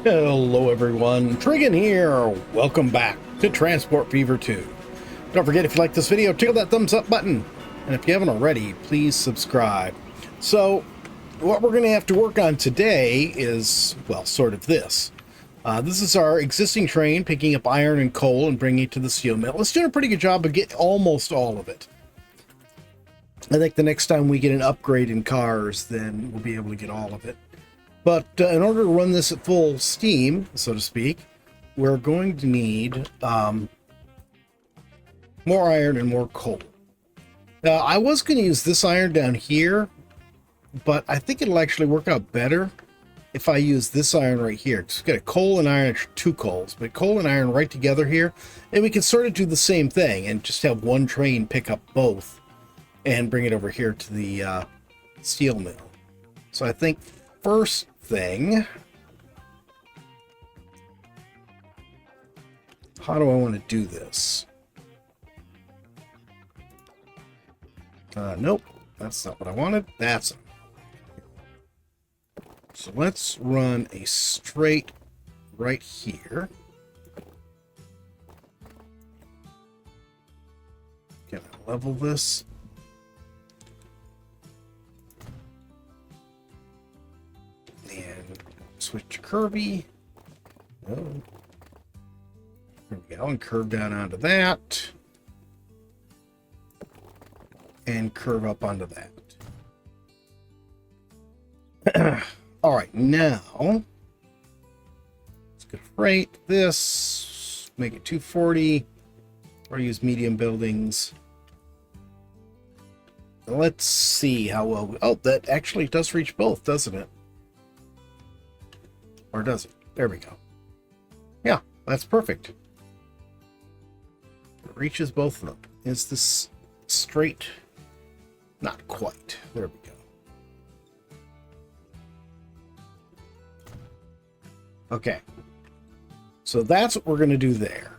Hello everyone, Trigan here. Welcome back to Transport Fever 2. Don't forget, if you like this video, tickle that thumbs up button. And if you haven't already, please subscribe. So, what we're going to have to work on today is, well, sort of this. This is our existing train, picking up iron and coal and bringing it to the steel mill. It's doing a pretty good job of getting almost all of it. I think the next time we get an upgrade in cars, then we'll be able to get all of it. But in order to run this at full steam, so to speak, we're going to need more iron and more coal. I was going to use this iron down here, but I think it'll actually work out better if I use this iron right here. Just get a coal and iron, two coals, but coal and iron right together here, and we can sort of do the same thing and just have one train pick up both and bring it over here to the steel mill. So I think first thing, how do I want to do this? Nope, that's not what I wanted. That's it. So let's run a straight right here. Can I level this? And switch to Kirby. Oh. There we go. And curve down onto that. And curve up onto that. All right, now let's go freight this, make it 240, or use medium buildings. Let's see how well oh, that actually does reach both, doesn't it? Or does it? There we go. Yeah, that's perfect. It reaches both of them. Is this straight? Not quite. There we go. Okay. So that's what we're going to do there.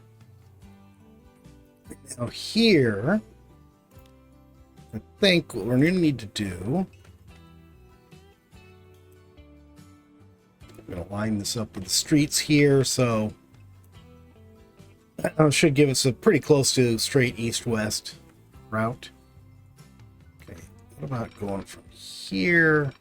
Now here, I think what we're going to need to do, I'm going to line this up with the streets here, so that should give us a pretty close to straight east-west route. Okay, what about going from here?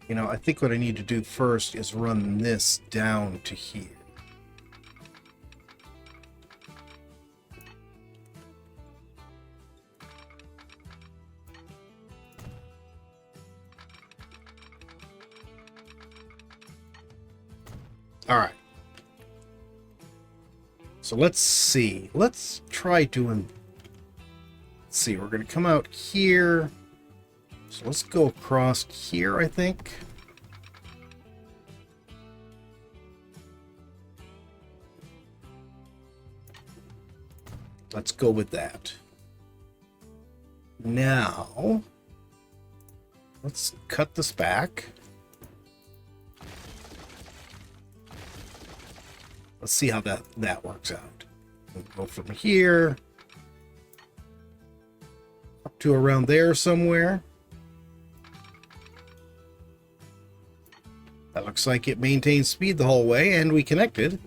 You know, I think what I need to do first is run this down to here. All right. So let's see. Let's try doing... Let's see, we're going to come out here. So let's go across here, I think. Let's go with that. Now, let's cut this back. Let's see how that works out. We'll go from here up to around there somewhere. That looks like it maintains speed the whole way, and we connected.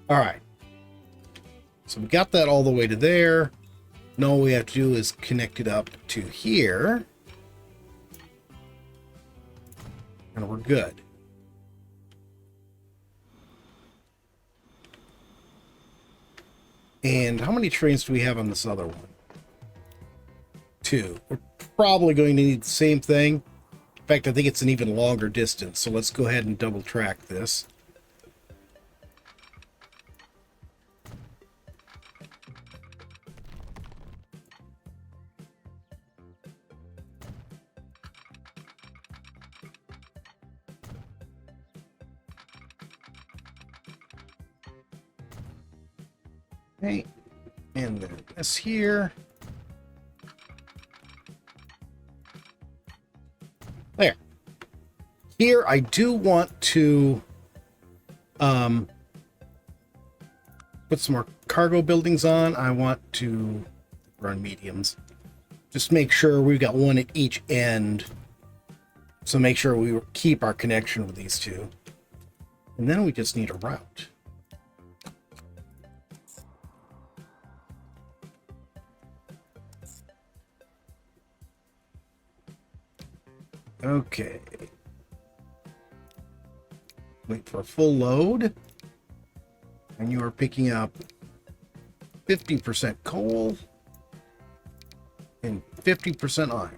All right. So we got that all the way to there. Now all we have to do is connect it up to here. And we're good. And how many trains do we have on this other one? 2. We're probably going to need the same thing. In fact, I think it's an even longer distance. So let's go ahead and double track this. Okay, and then this here. There. Here, I do want to Put some more cargo buildings on. I want to run mediums. Just make sure we've got one at each end. So make sure we keep our connection with these two. And then we just need a route. Okay. Wait for a full load. And you are picking up 50% coal and 50% iron.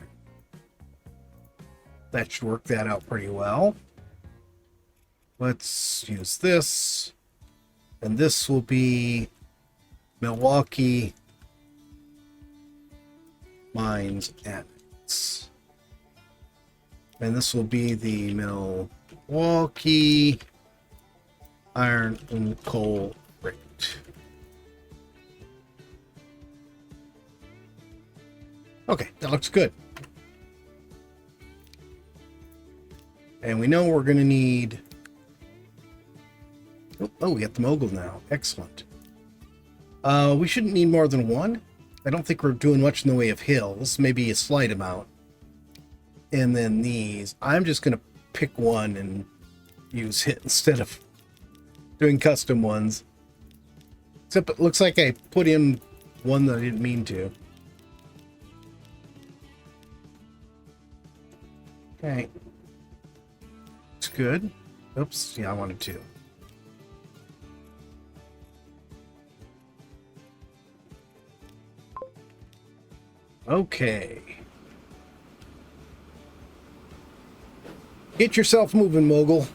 That should work that out pretty well. Let's use this. And this will be Milwaukee Mines Annex. And this will be the Milwaukee Iron and Coal Rate. Okay, that looks good. And we know we're going to need... Oh, we got the mogul now. Excellent. We shouldn't need more than one. I don't think we're doing much in the way of hills. Maybe a slight amount. And then these. I'm just going to pick one and use it instead of doing custom ones. Except it looks like I put in one that I didn't mean to. Okay. It's good. Oops. Yeah, I wanted to. Okay. Get yourself moving, mogul.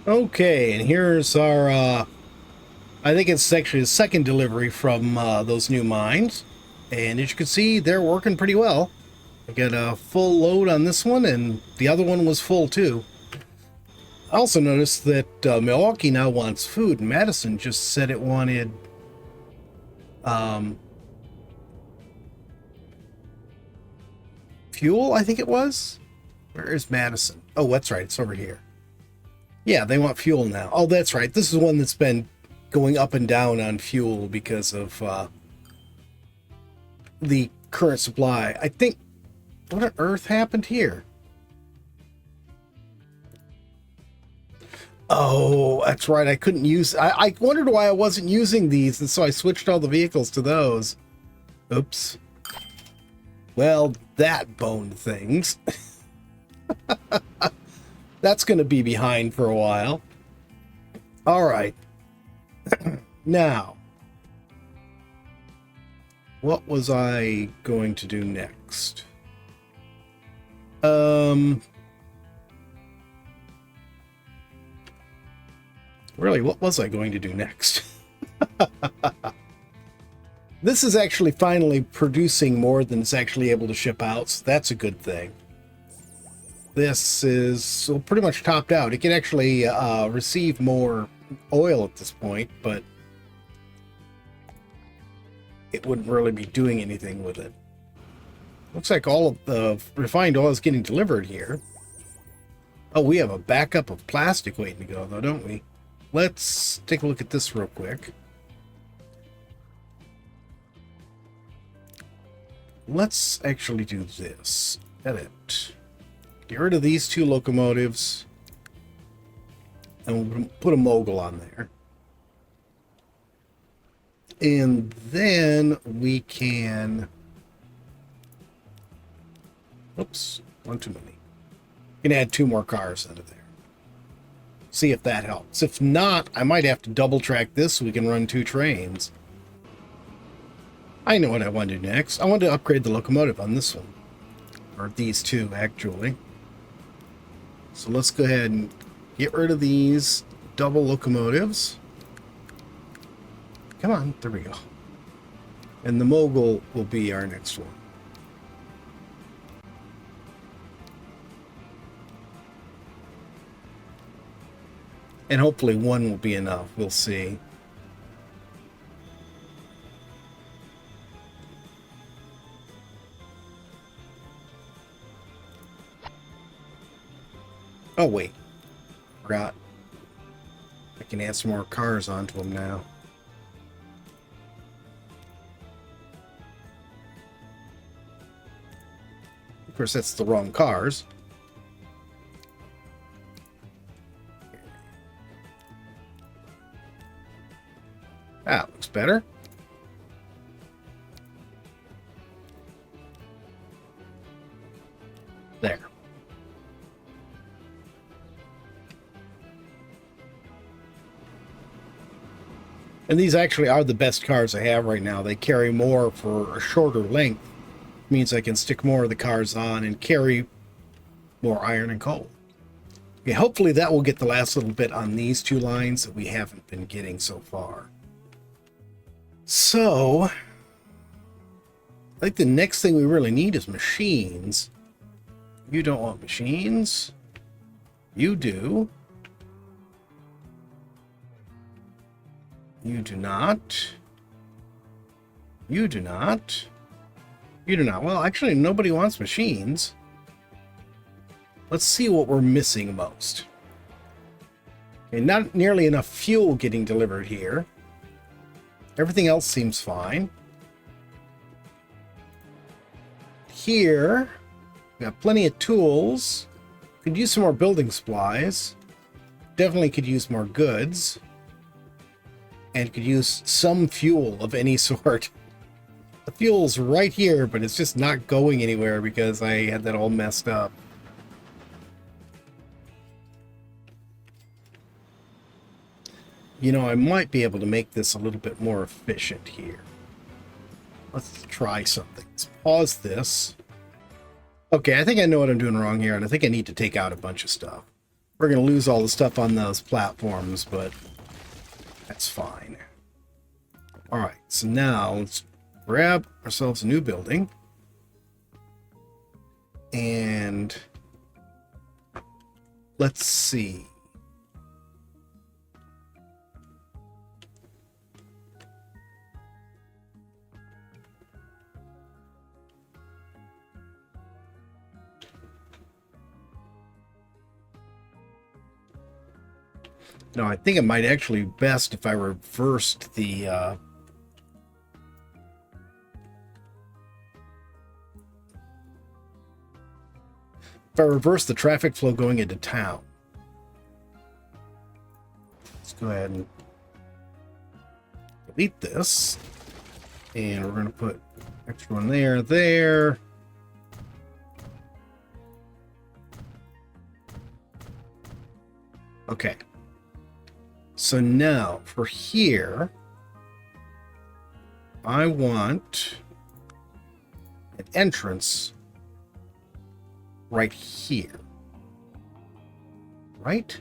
Okay, and here's our, I think it's actually the second delivery from those new mines. And as you can see, they're working pretty well. I got a full load on this one, and the other one was full too. I also noticed that Milwaukee now wants food, and Madison just said it wanted fuel, I think it was. Where is Madison? Oh, that's right. It's over here. Yeah, they want fuel now. Oh, that's right. This is one that's been going up and down on fuel because of the current supply. I think... What on earth happened here? Oh, that's right. I couldn't use... I wondered why I wasn't using these, and so I switched all the vehicles to those. Oops. Well, that boned things. That's going to be behind for a while. All right. Now, what was I going to do next? Really, what was I going to do next? This is actually finally producing more than it's actually able to ship out, so that's a good thing. This is pretty much topped out. It can actually receive more oil at this point, but it wouldn't really be doing anything with it. Looks like all of the refined oil is getting delivered here. Oh, we have a backup of plastic waiting to go, though, don't we? Let's take a look at this real quick. Let's actually do this. Edit. Get rid of these two locomotives. And we'll put a mogul on there. And then we can... Oops, one too many. We can add 2 more cars under there. See if that helps. If not, I might have to double track this so we can run 2 trains. I know what I want to do next. I want to upgrade the locomotive on this one. Or these 2, actually. So let's go ahead and get rid of these double locomotives. Come on, there we go. And the mogul will be our next one. And hopefully one will be enough. We'll see. Oh, wait. Forgot. I can add some more cars onto them now. Of course, that's the wrong cars. That looks better. There. And these actually are the best cars I have right now. They carry more for a shorter length. Means I can stick more of the cars on and carry more iron and coal. Okay, hopefully that will get the last little bit on these two lines that we haven't been getting so far. So, I think the next thing we really need is machines. You don't want machines. You do. You do not. You do not. You do not. Well, actually, nobody wants machines. Let's see what we're missing most. Okay, not nearly enough fuel getting delivered here. Everything else seems fine. Here, we got plenty of tools. Could use some more building supplies. Definitely could use more goods. And could use some fuel of any sort. The fuel's right here, but it's just not going anywhere because I had that all messed up. You know, I might be able to make this a little bit more efficient here. Let's try something. Let's pause this. Okay, I think I know what I'm doing wrong here, and I think I need to take out a bunch of stuff. We're going to lose all the stuff on those platforms, but that's fine. Alright, so now let's grab ourselves a new building. And let's see. No, I think it might actually be best if I reversed the traffic flow going into town. Let's go ahead and delete this. And we're going to put extra one there, there. Okay. So now for here, I want an entrance right here. Right?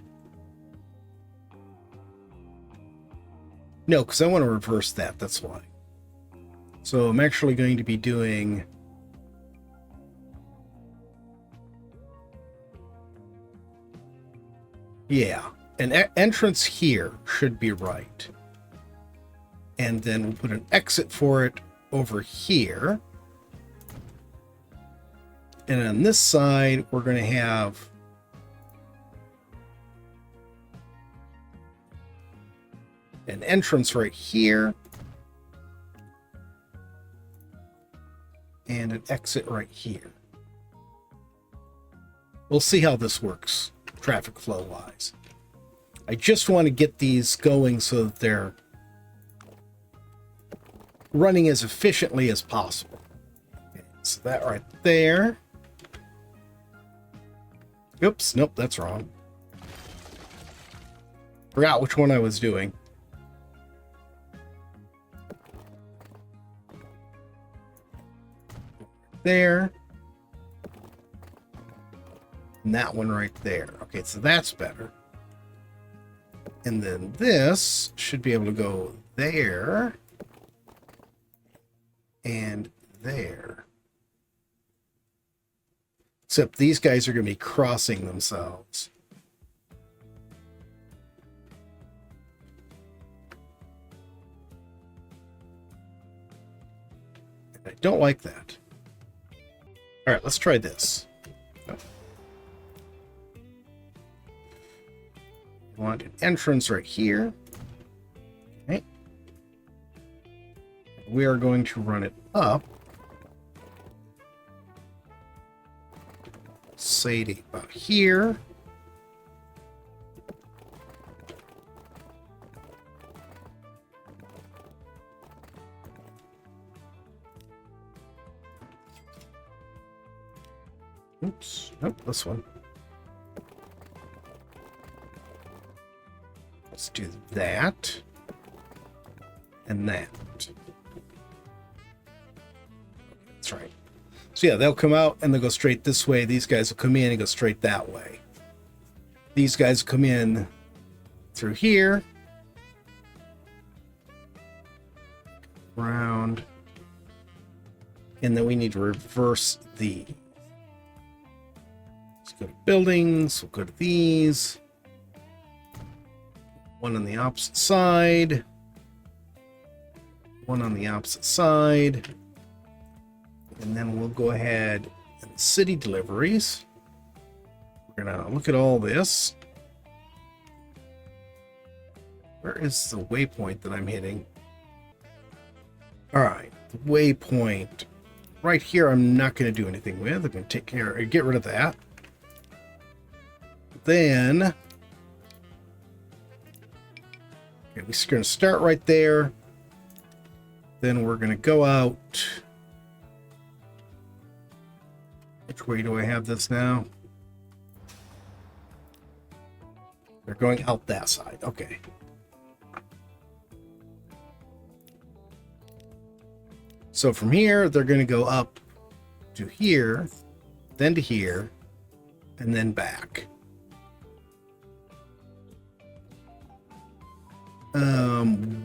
No, because I want to reverse that. That's why. So I'm actually going to be doing... Yeah. An entrance here should be right. And then we'll put an exit for it over here. And on this side, we're going to have an entrance right here. And an exit right here. We'll see how this works, traffic flow-wise. I just want to get these going so that they're running as efficiently as possible. Okay, so that right there. Oops, nope, that's wrong. Forgot which one I was doing. There. And that one right there. Okay, so that's better. And then this should be able to go there and there. Except these guys are going to be crossing themselves. I don't like that. All right, let's try this. We want an entrance right here. Okay. We are going to run it up. Say to about here. Oops, nope, this one. Let's do that. And that. That's right. So yeah, they'll come out and they'll go straight this way. These guys will come in and go straight that way. These guys come in through here. Round. And then we need to reverse these. Let's go to buildings. We'll go to these. One on the opposite side. One on the opposite side. And then we'll go ahead and city deliveries. We're going to look at all this. Where is the waypoint that I'm hitting? All right, the waypoint. Right here, I'm not going to do anything with. I'm going to take care of, get rid of that. Then, okay, we're going to start right there. Then we're going to go out. Which way do I have this now? They're going out that side. Okay. So from here, they're going to go up to here, then to here, and then back.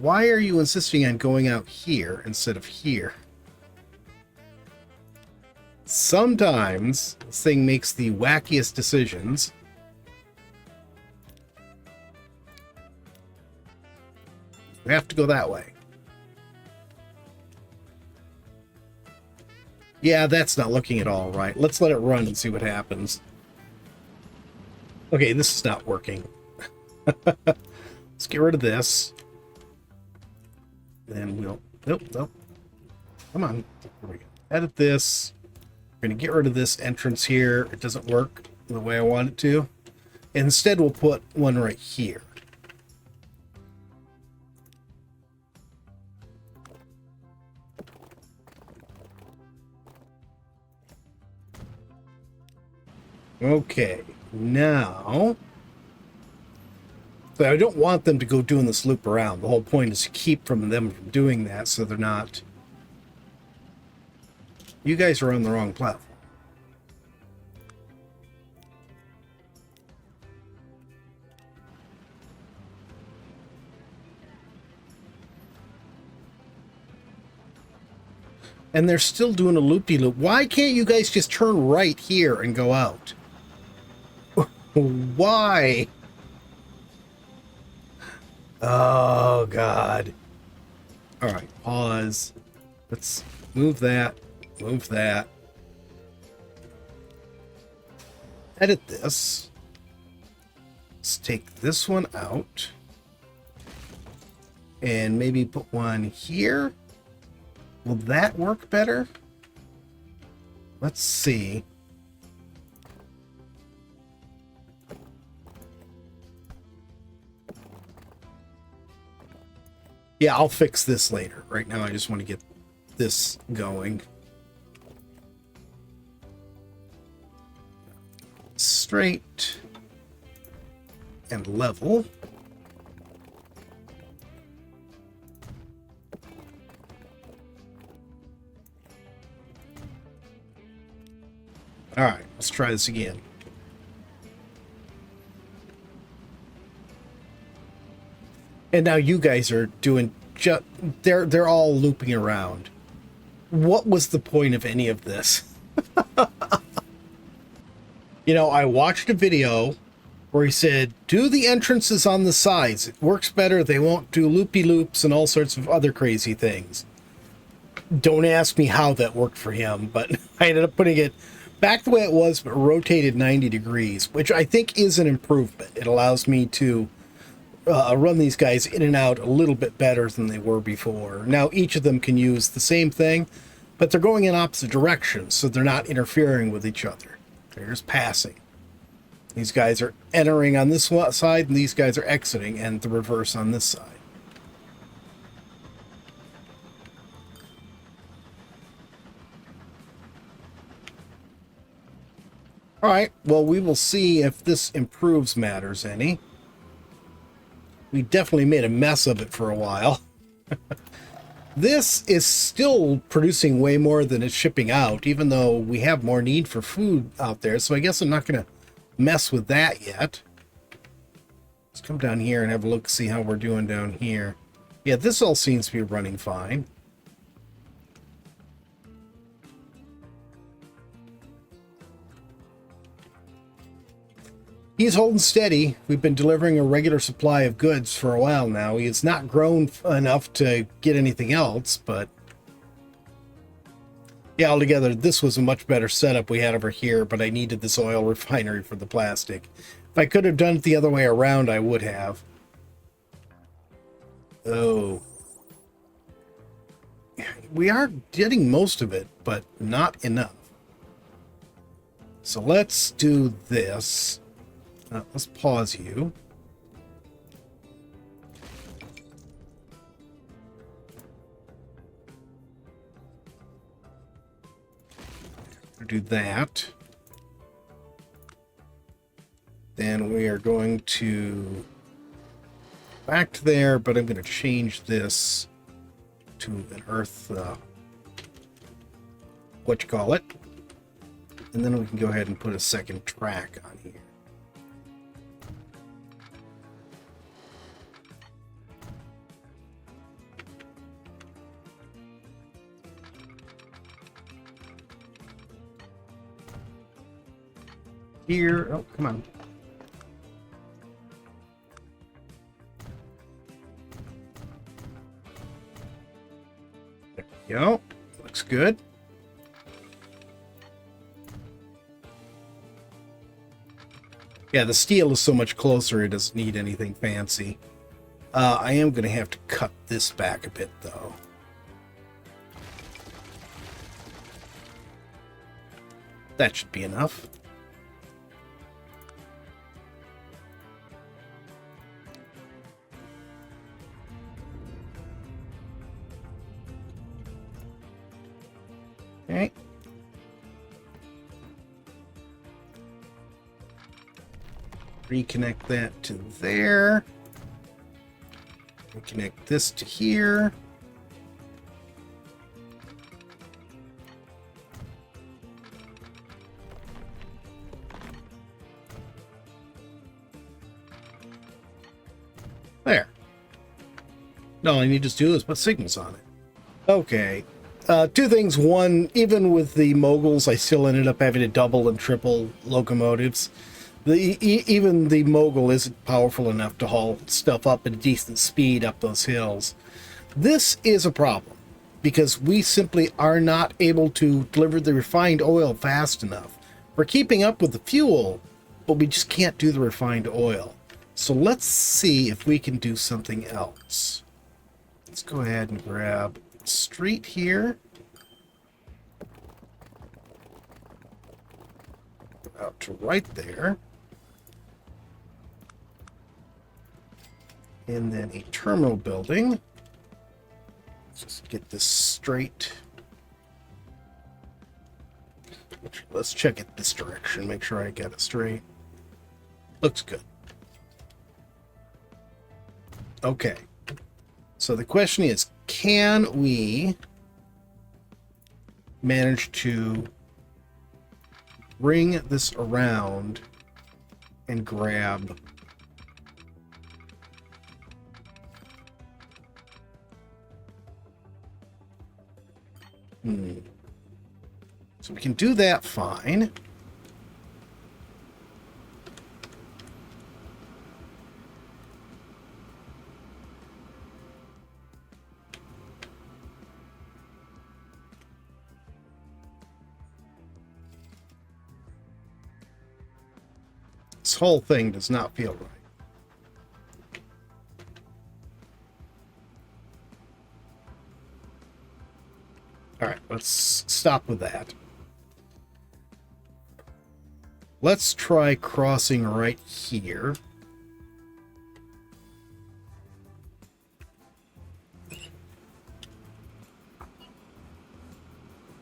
Why are you insisting on going out here instead of here? Sometimes this thing makes the wackiest decisions. We have to go that way. Yeah, that's not looking at all right. Let's let it run and see what happens. Okay, this is not working. Let's get rid of this. Then we'll... Nope, nope. Come on. Here we go. Edit this. We're going to get rid of this entrance here. It doesn't work the way I want it to. Instead, we'll put one right here. Okay, now... So I don't want them to go doing this loop around. The whole point is to keep them from doing that so they're not... You guys are on the wrong platform. And they're still doing a loop-de-loop. Why can't you guys just turn right here and go out? Why? Oh, God. All right, pause. Let's move that. Move that. Edit this. Let's take this one out. And maybe put one here. Will that work better? Let's see. Yeah, I'll fix this later. Right now, I just want to get this going. Straight and level. All right, let's try this again. And now you guys are doing they're all looping around. What was the point of any of this? You know, I watched a video where he said, do the entrances on the sides. It works better. They won't do loopy-loops and all sorts of other crazy things. Don't ask me how that worked for him, but I ended up putting it back the way it was, but rotated 90 degrees, which I think is an improvement. It allows me to run these guys in and out a little bit better than they were before. Now each of them can use the same thing, but they're going in opposite directions, so they're not interfering with each other. They're just passing. These guys are entering on this side, and these guys are exiting, and the reverse on this side. All right, well, we will see if this improves matters any. We definitely made a mess of it for a while. This is still producing way more than it's shipping out, even though we have more need for food out there, so I guess I'm not going to mess with that yet. Let's come down here and have a look, see how we're doing down here. Yeah, this all seems to be running fine. He's holding steady. We've been delivering a regular supply of goods for a while now. He has not grown enough to get anything else, but yeah, altogether, this was a much better setup we had over here, but I needed this oil refinery for the plastic. If I could have done it the other way around, I would have. Oh. We are getting most of it, but not enough. So let's do this. Let's pause you. Do that. Then we are going to back to there, but I'm going to change this to an earth, what you call it. And then we can go ahead and put a second track on here. Here, oh, come on. There we go. Looks good. Yeah, the steel is so much closer, it doesn't need anything fancy. I am going to have to cut this back a bit, though. That should be enough. Okay. Reconnect that to there. Reconnect this to here. There. No, all I need to do is put signals on it. Okay. Two things. One, even with the moguls, I still ended up having to double and triple locomotives. Even the mogul isn't powerful enough to haul stuff up at a decent speed up those hills. This is a problem, because we simply are not able to deliver the refined oil fast enough. We're keeping up with the fuel, but we just can't do the refined oil. So let's see if we can do something else. Let's go ahead and grab street here. Out to right there. And then a terminal building. Let's just get this straight. Let's check it this direction, make sure I get it straight. Looks good. Okay. So the question is, can we manage to bring this around and grab So we can do that fine. This whole thing does not feel right. let's stop with that. Let's try crossing right here.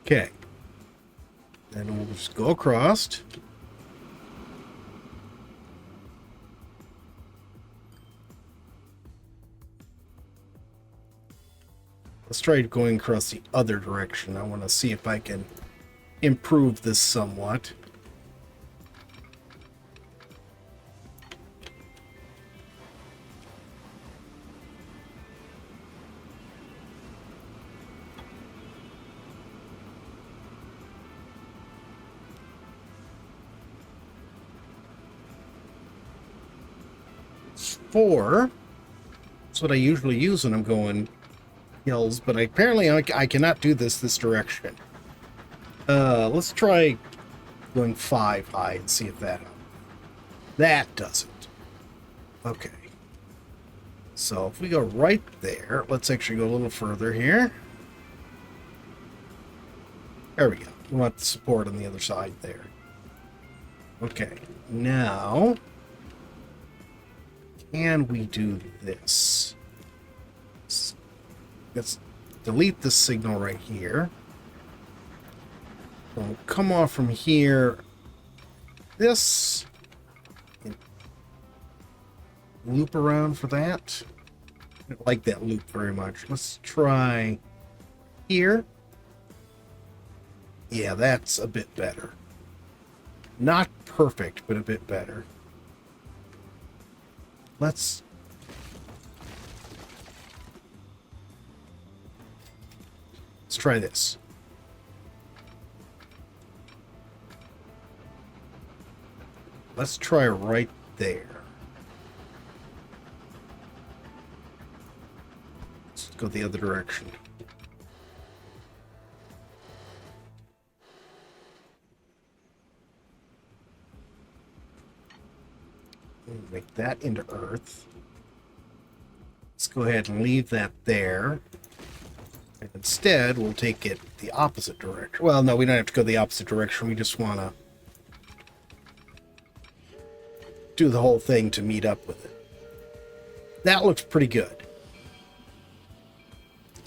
Okay. Then we'll just go across. Let's try going across the other direction. I want to see if I can improve this somewhat. Four. That's what I usually use when I'm going hills, but apparently I cannot do this direction. Let's try going 5 high and see if that helps. That doesn't. Okay. So if we go right there, let's actually go a little further here. There we go. We want the support on the other side there. Okay. Now, can we do this? Let's delete this signal right here. We'll come off from here. This. And loop around for that. I don't like that loop very much. Let's try here. Yeah, that's a bit better. Not perfect, but a bit better. Let's try this. Let's try right there. Let's go the other direction. Make that into Earth. Let's go ahead and leave that there. And instead, we'll take it the opposite direction. Well, no, we don't have to go the opposite direction. We just want to do the whole thing to meet up with it. That looks pretty good.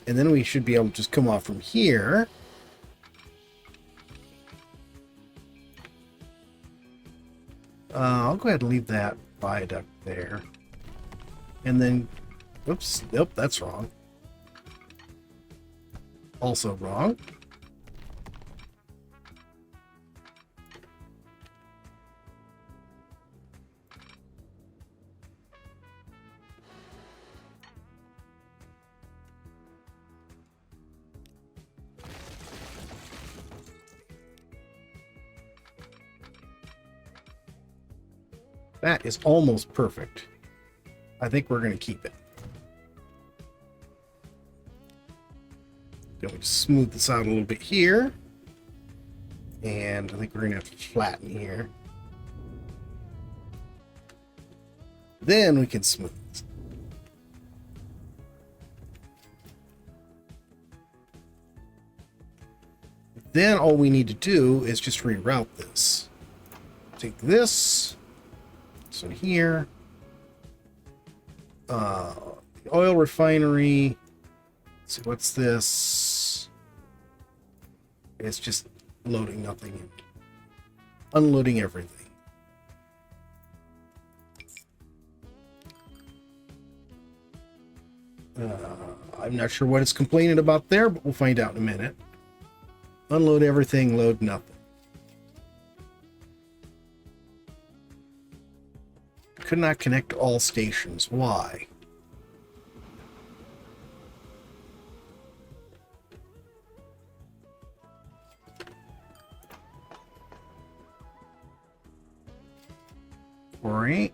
And then we should be able to just come off from here. I'll go ahead and leave that viaduct there. And then, oops, nope, that's wrong. Also wrong. That is almost perfect. I think we're going to keep it. Then we just smooth this out a little bit here. And I think we're going to have to flatten here. Then we can smooth this. Then all we need to do is just reroute this. Take this. So here. The oil refinery. Let's see, what's this? It's just loading nothing and unloading everything. I'm not sure what it's complaining about there, but we'll find out in a minute. Unload everything, load nothing. Could not connect to all stations. Why? Right.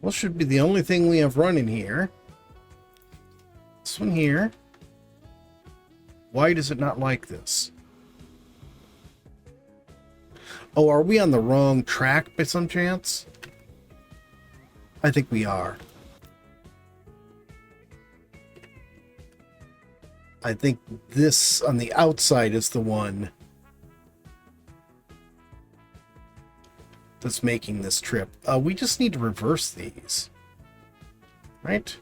Well, should be the only thing we have running here. This one here. Why does it not like this? Oh, are we on the wrong track by some chance? I think we are. I think this on the outside is the one that's making this trip. We just need to reverse these, right?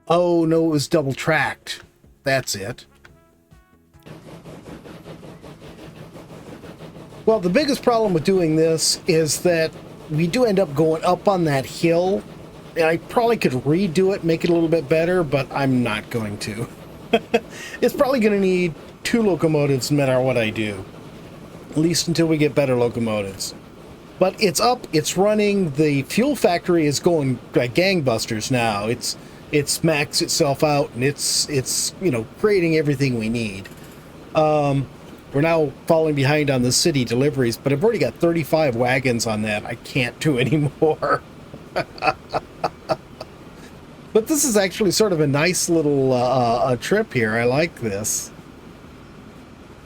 Oh no, it was double tracked. That's it. Well, the biggest problem with doing this is that we do end up going up on that hill, and I probably could redo it, make it a little bit better, but I'm not going to. It's probably going to need 2 locomotives no matter what I do, at least until we get better locomotives. But it's up, it's running, the fuel factory is going like gangbusters now. It's maxed itself out, and it's you know, creating everything we need. We're now falling behind on the city deliveries, but I've already got 35 wagons on that. I can't do anymore. But this is actually sort of a nice little trip here. I like this.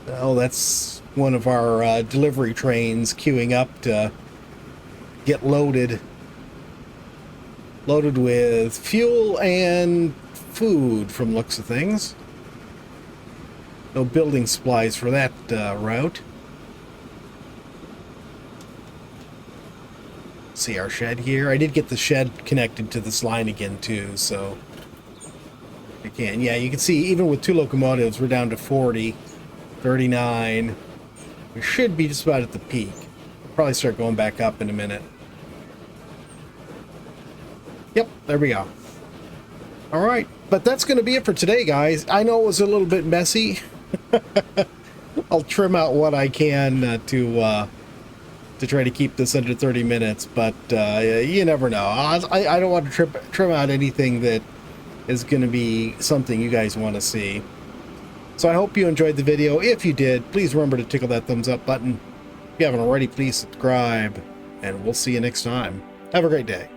Oh, that's one of our delivery trains queuing up to get loaded. Loaded with fuel and food from looks of things. No building supplies for that route. See our shed here. I did get the shed connected to this line again too, so again, yeah, you can see even with 2 locomotives, we're down to 40, 39. We should be just about at the peak. We'll probably start going back up in a minute. Yep, there we go. All right, but that's going to be it for today, guys. I know it was a little bit messy. I'll trim out what I can to try to keep this under 30 minutes, but you never know. I don't want to trim out anything that is going to be something you guys want to see. So I hope you enjoyed the video. If you did, please remember to tickle that thumbs up button. If you haven't already, please subscribe, and we'll see you next time. Have a great day.